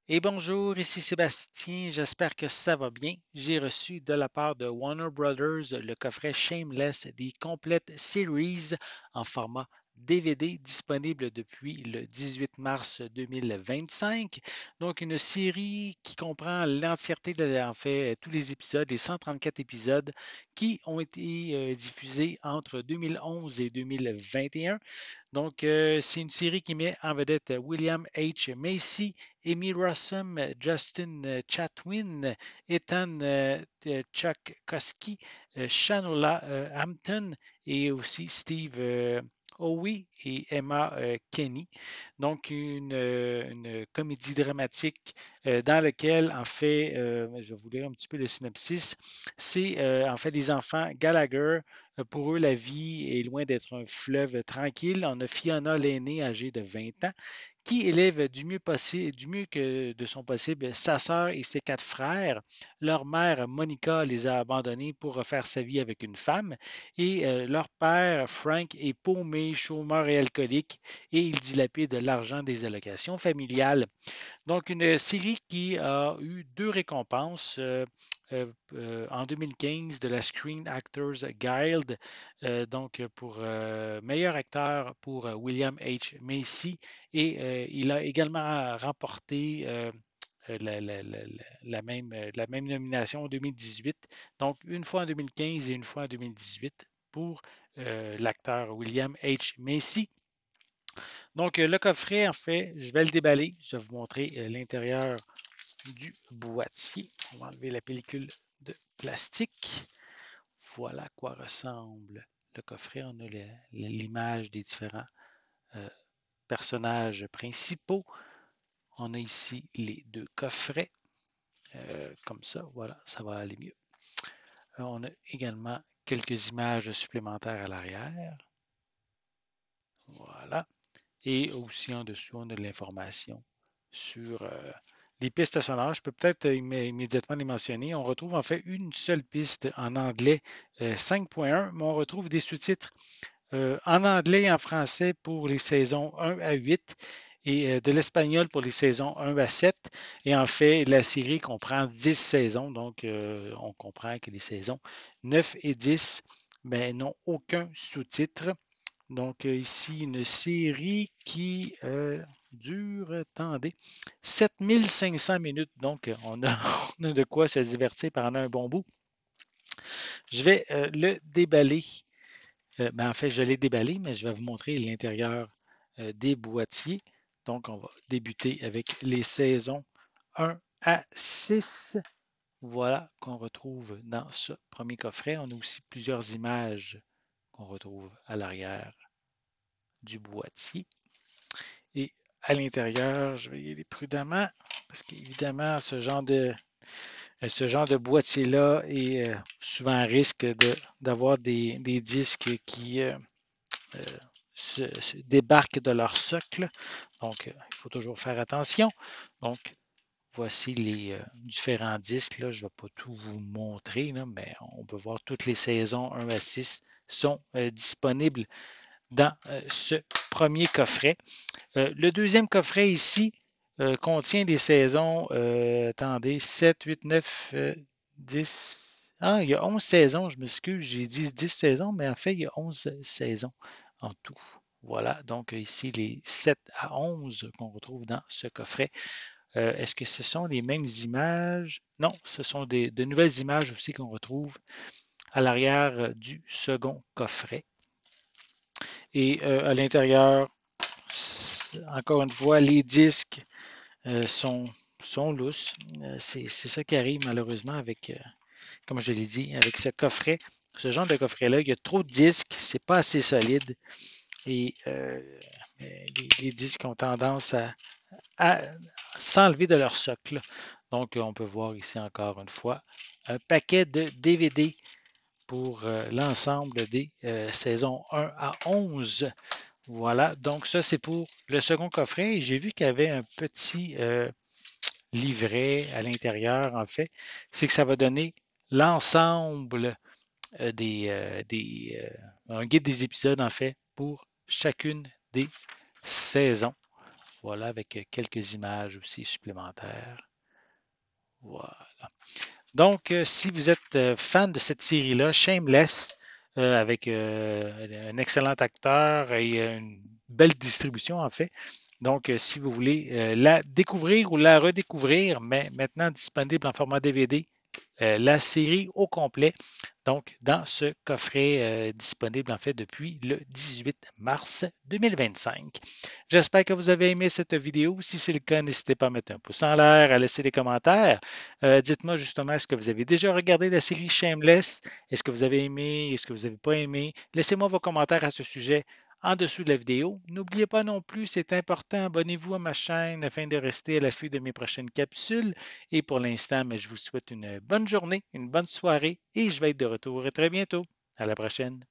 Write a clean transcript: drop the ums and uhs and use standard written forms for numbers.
Et bonjour, ici Sébastien, j'espère que ça va bien. J'ai reçu de la part de Warner Brothers le coffret Shameless The Complete Series en format DVD disponible depuis le 18 mars 2025. Donc une série qui comprend l'entièreté en fait tous les épisodes, les 134 épisodes qui ont été diffusés entre 2011 et 2021. Donc, c'est une série qui met en vedette William H. Macy, Amy Rossum, Justin Chatwin, Ethan Tchaikovsky, Shanola Hampton et aussi Steve Howe et Emma Kenny. Donc, une comédie dramatique dans laquelle, en fait, je vais vous lire un petit peu le synopsis, c'est en fait les enfants Gallagher. Pour eux, la vie est loin d'être un fleuve tranquille. On a Fiona, l'aînée, âgée de 20 ans, qui élève du mieux possible, du mieux que de son possible sa sœur et ses quatre frères. Leur mère, Monica, les a abandonnés pour refaire sa vie avec une femme. Et leur père, Frank, est paumé, chômeur et alcoolique, et il dilapide l'argent des allocations familiales. Donc, une série qui a eu deux récompenses en 2015 de la Screen Actors Guild, donc pour meilleur acteur pour William H. Macy, et il a également remporté la même nomination en 2018, donc une fois en 2015 et une fois en 2018 pour l'acteur William H. Macy. Donc, le coffret, en fait, je vais le déballer. Je vais vous montrer l'intérieur du boîtier. On va enlever la pellicule de plastique. Voilà à quoi ressemble le coffret. On a l'image des différents euh, personnages principaux. On a ici les deux coffrets. Comme ça, voilà, ça va aller mieux. On a également quelques images supplémentaires à l'arrière. Voilà. Et aussi en dessous, on a de l'information sur les pistes sonores. Je peux peut-être immédiatement les mentionner. On retrouve en fait une seule piste en anglais 5.1, mais on retrouve des sous-titres en anglais et en français pour les saisons 1 à 8 et de l'espagnol pour les saisons 1 à 7. Et en fait, la série comprend 10 saisons, donc on comprend que les saisons 9 et 10 n'ont aucun sous-titre. Donc, ici, une série qui dure, attendez, 7500 minutes. Donc, on a de quoi se divertir pendant un bon bout. Je vais le déballer. En fait, je l'ai déballé, mais je vais vous montrer l'intérieur des boîtiers. Donc, on va débuter avec les saisons 1 à 6. Voilà qu'on retrouve dans ce premier coffret. On a aussi plusieurs images qu'on retrouve à l'arrière du boîtier. Et à l'intérieur, je vais y aller prudemment parce qu'évidemment, ce genre de boîtier-là est souvent à risque d'avoir des disques qui euh, se débarquent de leur socle. Donc, il faut toujours faire attention. Donc, voici les différents disques. Là. Je ne vais pas tout vous montrer, là, mais on peut voir toutes les saisons 1 à 6 sont disponibles dans ce premier coffret. Le deuxième coffret ici contient des saisons, attendez, 7, 8, 9, 10. Ah, il y a 11 saisons, je m'excuse, j'ai dit 10 saisons, mais en fait, il y a 11 saisons en tout. Voilà, donc ici les 7 à 11 qu'on retrouve dans ce coffret. Est-ce que ce sont les mêmes images? Non, ce sont de nouvelles images aussi qu'on retrouve à l'arrière du second coffret. Et à l'intérieur, encore une fois, les disques sont lousses. C'est ça qui arrive malheureusement avec, comme je l'ai dit, avec ce coffret. Ce genre de coffret-là, il y a trop de disques, c'est pas assez solide et les disques ont tendance à s'enlever de leur socle. Donc, on peut voir ici encore une fois un paquet de DVD pour l'ensemble des saisons 1 à 11. Voilà, donc ça c'est pour le second coffret. J'ai vu qu'il y avait un petit livret à l'intérieur, en fait. C'est que ça va donner l'ensemble un guide des épisodes, en fait, pour chacune des saisons. Voilà, avec quelques images aussi supplémentaires. Voilà. Donc, si vous êtes fan de cette série-là, Shameless, avec un excellent acteur et une belle distribution en fait. Donc, si vous voulez la découvrir ou la redécouvrir, mais maintenant disponible en format DVD, la série au complet, donc dans ce coffret disponible en fait depuis le 18 mars 2025. J'espère que vous avez aimé cette vidéo. Si c'est le cas, n'hésitez pas à mettre un pouce en l'air, à laisser des commentaires. Dites-moi justement, est-ce que vous avez déjà regardé la série Shameless? Est-ce que vous avez aimé? Est-ce que vous n'avez pas aimé? Laissez-moi vos commentaires à ce sujet en dessous de la vidéo. N'oubliez pas non plus, c'est important, abonnez-vous à ma chaîne afin de rester à l'affût de mes prochaines capsules. Et pour l'instant, je vous souhaite une bonne journée, une bonne soirée et je vais être de retour très bientôt. À la prochaine.